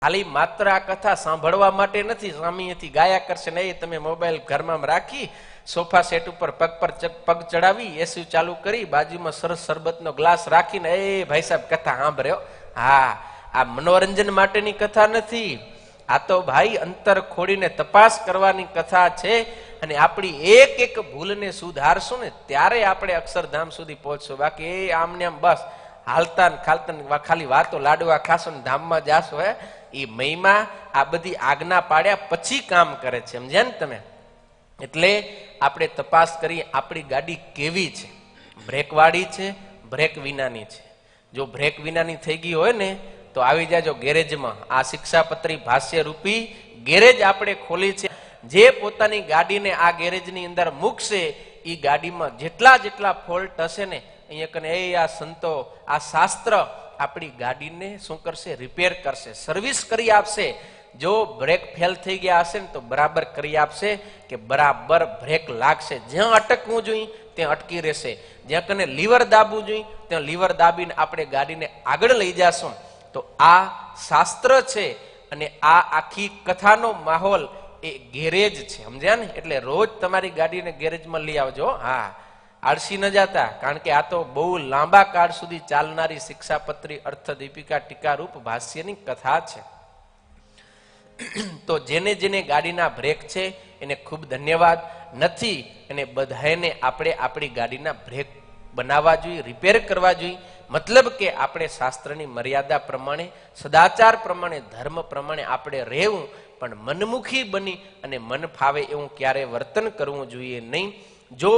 ખાલી માત્ર આ કથા સાંભળવા માટે નથી, સ્વામીથી ગાયા કરશે ને. તમે મોબાઈલ ઘરમાં રાખી સોફા સેટ ઉપર પગ પર પગ ચડાવી એસી ચાલુ કરી બાજુમાં સરસ શરબતનો ગ્લાસ રાખીને એ ભાઈ સાહેબ કથા સાંભળ્યો. હા, આ મનોરંજન માટેની કથા નથી. આ તો ભાઈ અંતર ખોડીને તપાસ કરવાની કથા છે. અને આપણી એક એક ભૂલને સુધારશું ને ત્યારે આપણે અક્ષરધામ સુધી પહોંચશું. બાકી એ આમને આમ બસ હાલતા ખાલતા ખાલી વાતો લાડવા ખાશો ને ધામમાં જાશો. એ મહિમા આ બધી આજ્ઞા પાડ્યા પછી કામ કરે છે, સમજ્યા ને તમે? એટલે આપણે તપાસ કરીએ આપણી ગાડી કેવી છે. બ્રેક વાળી છે, બ્રેક વિનાની છે. જો બ્રેક વિનાની થઈ ગઈ હોય ને તો આવી જાજો ગેરેજમાં. આ શિક્ષાપત્રી ભાષ્ય રૂપી ગેરેજ આપણે ખોલી છે. જે પોતાની ગાડીને આ ગેરેજની અંદર મૂકશે એ ગાડીમાં જેટલા જેટલા ફોલ્ટ હશે ને અહીંયા કને એ આ સંતો આ શાસ્ત્ર આપણી ગાડીને શું કરશે? રિપેર કરશે, સર્વિસ કરી આપશે. જો બ્રેક ફેલ થઈ ગયા હશે ને તો બરાબર કરી આપશે કે બરાબર બ્રેક લાગશે. જ્યાં અટકવું જોઈએ ત્યાં અટકી રહેશે, જ્યાં કને લીવર દાબવું જોઈએ ત્યાં લીવર દાબીને આપણે ગાડીને આગળ લઈ જશું. તો આ શાસ્ત્ર છે અને આ આખી કથાનો માહોલ એ ગેરેજ છે, સમજ્યા ને? એટલે રોજ તમારી ગાડીને ગેરેજમાં લઈ આવજો. હા, આળસી ન જાતા, કારણ કે આ તો બહુ લાંબા કાળ સુધી ચાલનારી શિક્ષાપત્રી અર્થ દીપિકા ટીકારૂપ ભાષ્યની કથા છે. તો જેને જેને ગાડીના બ્રેક છે એને ખૂબ ધન્યવાદ. નથી એને બધાને આપણે આપણી ગાડીના બ્રેક બનાવવા જોઈએ, રિપેર કરવા જોઈએ. મતલબ કે આપણે શાસ્ત્રની મર્યાદા પ્રમાણે, સદાચાર પ્રમાણે, ધર્મ પ્રમાણે આપણે રહેવું, પણ મનમુખી બની અને મન ફાવે એવું ક્યારે વર્તન કરવું જોઈએ નહીં. જો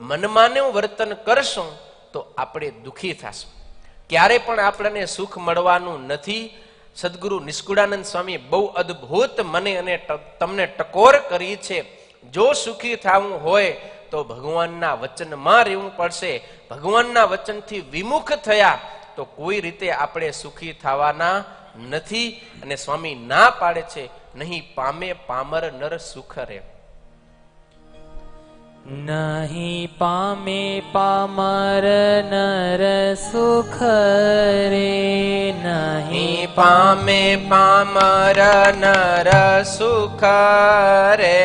મનમાનું વર્તન કરશું તો આપણે દુઃખી થશું. ક્યારે પણ આપણને સુખ મળવાનું નથી. સદગુરુ નિષ્કુળાનંદ સ્વામી બહુ અદ્ભુત મને અને તમને ટકોર કરી છે. જો સુખી થવું હોય તો ભગવાનના વચનમાં રહેવું પડશે. ભગવાનના વચનથી વિમુખ થયા તો કોઈ રીતે આપણે સુખી થવાના નથી. અને સ્વામી ના પાડે છે, નહીં પામે પામર નર સુખ રે. નહીં પામે પામર નર સુખ રે. નહીં પામે પામર નર સુખ રે.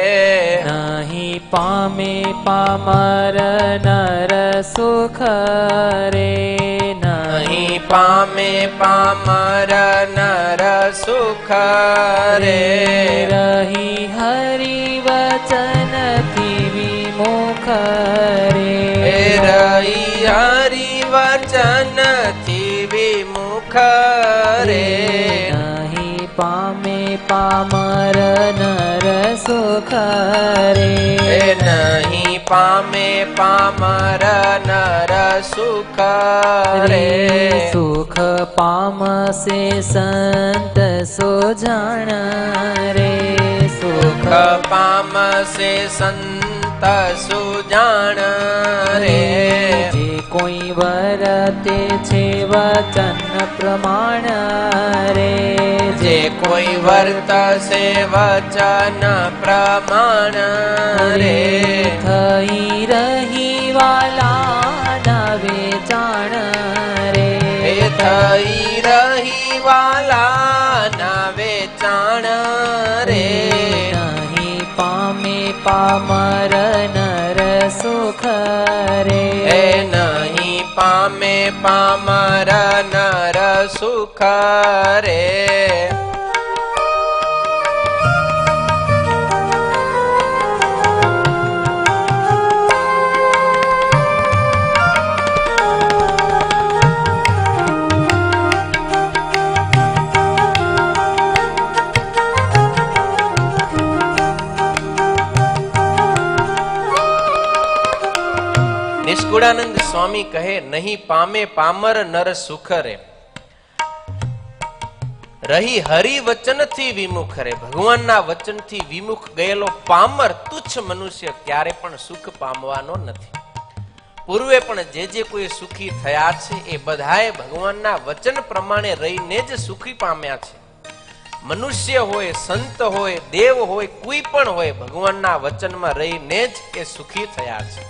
નહીં પામે પામર નર સુખ રે. નહીં પામે પામર નર સુખ રે. રહી હરિ વચનથી વિમુખ રે. રહી હરિ વચનથી વિમુખ રે. નહીં પામે પામર નર સુખ રે. નહીં પામે પામર નર સુખ રે. સુખ પામશે સંત સો જાણ રે. સુખ પામશે સંત સુજાણ રે. જે કોઈ વર્તે છે વચન પ્રમાણ રે. જે કોઈ વર્તશે વચન પ્રમાણ રે. થઈ રહી વાલા નવે જાણ રે. થઈ રહી વાલા નવે ચાણ રે. નહીં પામે પામર નર સુખ રે. નહીં પામે પામર નર સુખ રે. નિષ્કુળાનંદ સ્વામી કહે નહીં પામે પામર નર સુખ રે. રહી હરિ વચનથી વિમુખ રે. ભગવાનના વચનથી વિમુખ ગયેલો પામર તુચ્છ મનુષ્ય ક્યારે પણ સુખ પામવાનો નથી. પૂર્વે પણ જે કોઈ સુખી થયા છે એ બધાએ ભગવાનના વચન પ્રમાણે રહીને જ સુખી પામ્યા છે. મનુષ્ય હોય, સંત હોય, દેવ હોય, કોઈ પણ હોય, ભગવાનના વચનમાં રહીને જ એ સુખી થયા છે.